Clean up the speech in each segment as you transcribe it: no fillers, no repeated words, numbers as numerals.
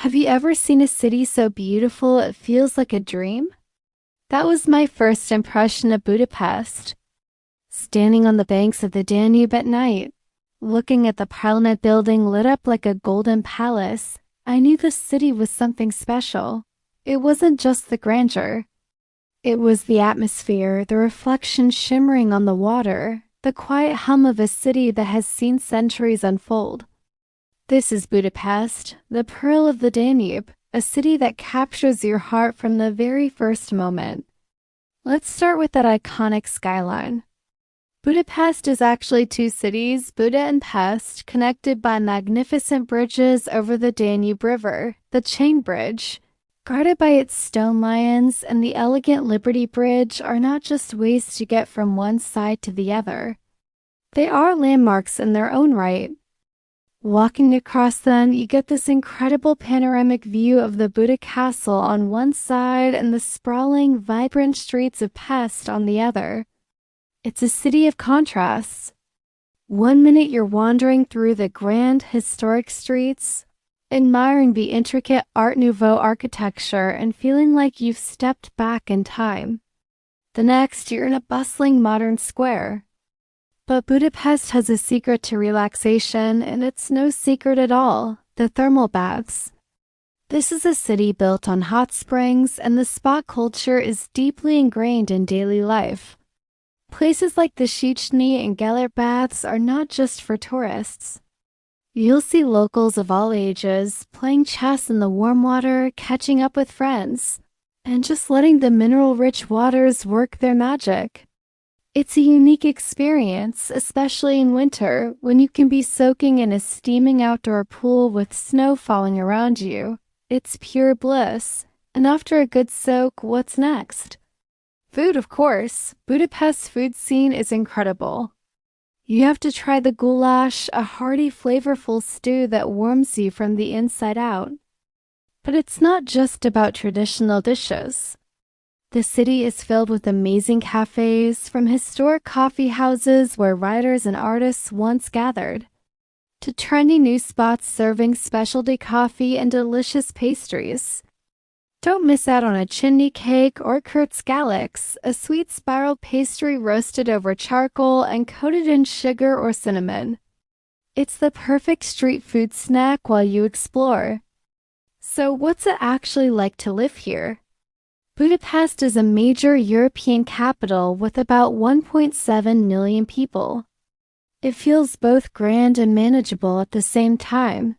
Have you ever seen a city so beautiful it feels like a dream? That was my first impression of Budapest. Standing on the banks of the Danube at night, looking at the Parliament building lit up like a golden palace, I knew the city was something special. It wasn't just the grandeur. It was the atmosphere, the reflection shimmering on the water, the quiet hum of a city that has seen centuries unfold. This is Budapest, the pearl of the Danube, a city that captures your heart from the very first moment. Let's start with that iconic skyline. Budapest is actually two cities, Buda and Pest, connected by magnificent bridges over the Danube River, the Chain Bridge. Guarded by its stone lions and the elegant Liberty Bridge are not just ways to get from one side to the other. They are landmarks in their own right. Walking across them, you get this incredible panoramic view of the Buda Castle on one side and the sprawling, vibrant streets of Pest on the other. It's a city of contrasts. One minute you're wandering through the grand, historic streets, admiring the intricate Art Nouveau architecture and feeling like you've stepped back in time. The next, you're in a bustling modern square. But Budapest has a secret to relaxation, and it's no secret at all: the thermal baths. This is a city built on hot springs, and the spa culture is deeply ingrained in daily life. Places like the Széchenyi and Gellert baths are not just for tourists. You'll see locals of all ages playing chess in the warm water, catching up with friends, and just letting the mineral-rich waters work their magic. It's a unique experience, especially in winter, when you can be soaking in a steaming outdoor pool with snow falling around you. It's pure bliss. And after a good soak, what's next? Food, of course. Budapest's food scene is incredible. You have to try the goulash, a hearty, flavorful stew that warms you from the inside out. But it's not just about traditional dishes. The city is filled with amazing cafes, from historic coffee houses where writers and artists once gathered, to trendy new spots serving specialty coffee and delicious pastries. Don't miss out on a chimney cake or Kurzgalax, a sweet spiral pastry roasted over charcoal and coated in sugar or cinnamon. It's the perfect street food snack while you explore. So what's it actually like to live here? Budapest is a major European capital with about 1.7 million people. It feels both grand and manageable at the same time.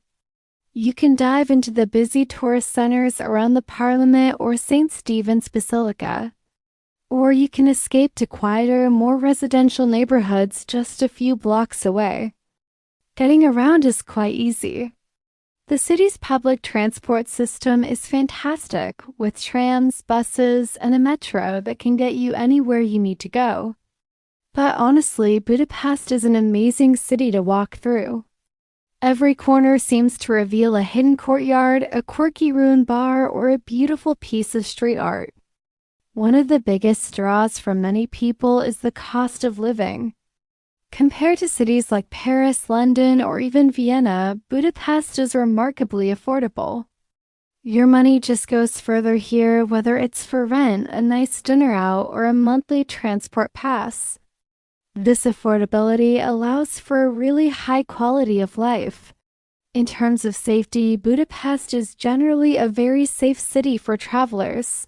You can dive into the busy tourist centers around the Parliament or St. Stephen's Basilica. Or you can escape to quieter, more residential neighborhoods just a few blocks away. Getting around is quite easy. The city's public transport system is fantastic, with trams, buses, and a metro that can get you anywhere you need to go. But honestly, Budapest is an amazing city to walk through. Every corner seems to reveal a hidden courtyard, a quirky ruined bar, or a beautiful piece of street art. One of the biggest draws for many people is the cost of living. Compared to cities like Paris, London, or even Vienna, Budapest is remarkably affordable. Your money just goes further here, whether it's for rent, a nice dinner out, or a monthly transport pass. This affordability allows for a really high quality of life. In terms of safety, Budapest is generally a very safe city for travelers.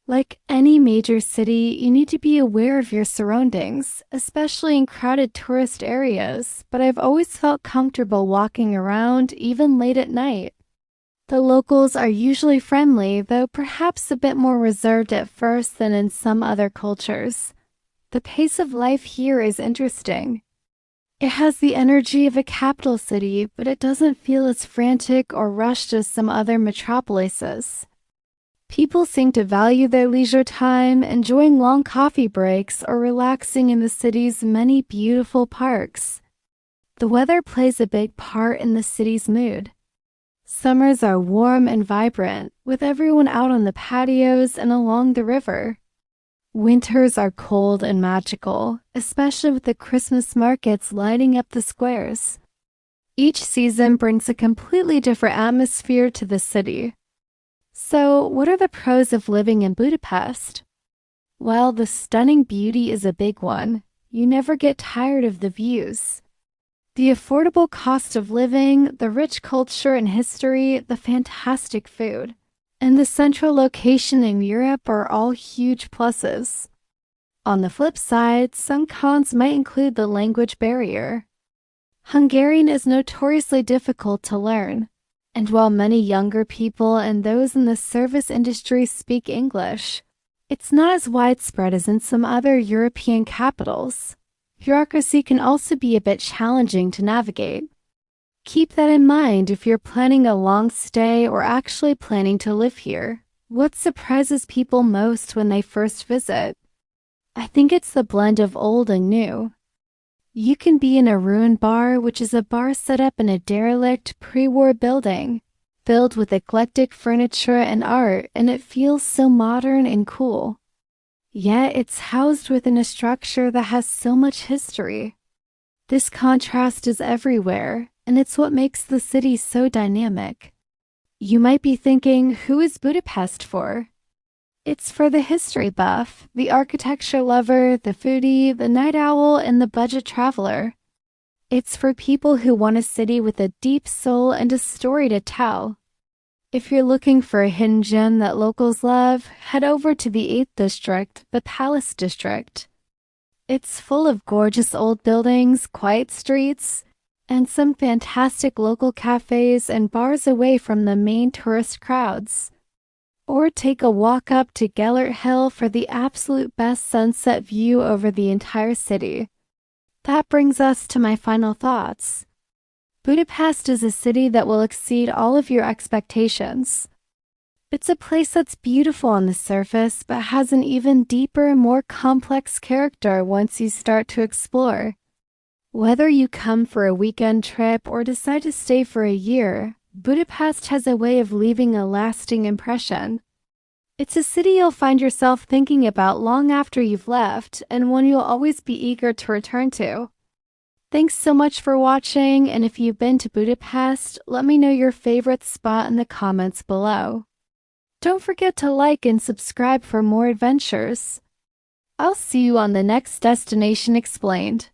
Like any major city, you need to be aware of your surroundings, especially in crowded tourist areas, but I've always felt comfortable walking around, even late at night. The locals are usually friendly, though perhaps a bit more reserved at first than in some other cultures. The pace of life here is interesting. It has the energy of a capital city, but it doesn't feel as frantic or rushed as some other metropolises. People seem to value their leisure time, enjoying long coffee breaks or relaxing in the city's many beautiful parks. The weather plays a big part in the city's mood. Summers are warm and vibrant, with everyone out on the patios and along the river. Winters are cold and magical, especially with the Christmas markets lighting up the squares. Each season brings a completely different atmosphere to the city. So, what are the pros of living in Budapest? Well, the stunning beauty is a big one. You never get tired of the views. The affordable cost of living, the rich culture and history, the fantastic food, and the central location in Europe are all huge pluses. On the flip side, some cons might include the language barrier. Hungarian is notoriously difficult to learn, and while many younger people and those in the service industry speak English, it's not as widespread as in some other European capitals. Bureaucracy can also be a bit challenging to navigate. Keep that in mind if you're planning a long stay or actually planning to live here. What surprises people most when they first visit? I think it's the blend of old and new. You can be in a ruined bar, which is a bar set up in a derelict pre-war building, filled with eclectic furniture and art, and it feels so modern and cool. Yet it's housed within a structure that has so much history. This contrast is everywhere, and it's what makes the city so dynamic. You might be thinking, who is Budapest for? It's for the history buff, the architecture lover, the foodie, the night owl, and the budget traveler. It's for people who want a city with a deep soul and a story to tell. If you're looking for a hidden gem that locals love, head over to the 8th District, the Palace District. It's full of gorgeous old buildings, quiet streets, and some fantastic local cafes and bars away from the main tourist crowds. Or take a walk up to Gellert Hill for the absolute best sunset view over the entire city. That brings us to my final thoughts. Budapest is a city that will exceed all of your expectations. It's a place that's beautiful on the surface, but has an even deeper and more complex character once you start to explore. Whether you come for a weekend trip or decide to stay for a year, Budapest has a way of leaving a lasting impression. It's a city you'll find yourself thinking about long after you've left, and one you'll always be eager to return to. Thanks so much for watching, and if you've been to Budapest, let me know your favorite spot in the comments below. Don't forget to like and subscribe for more adventures. I'll see you on the next Destination Explained.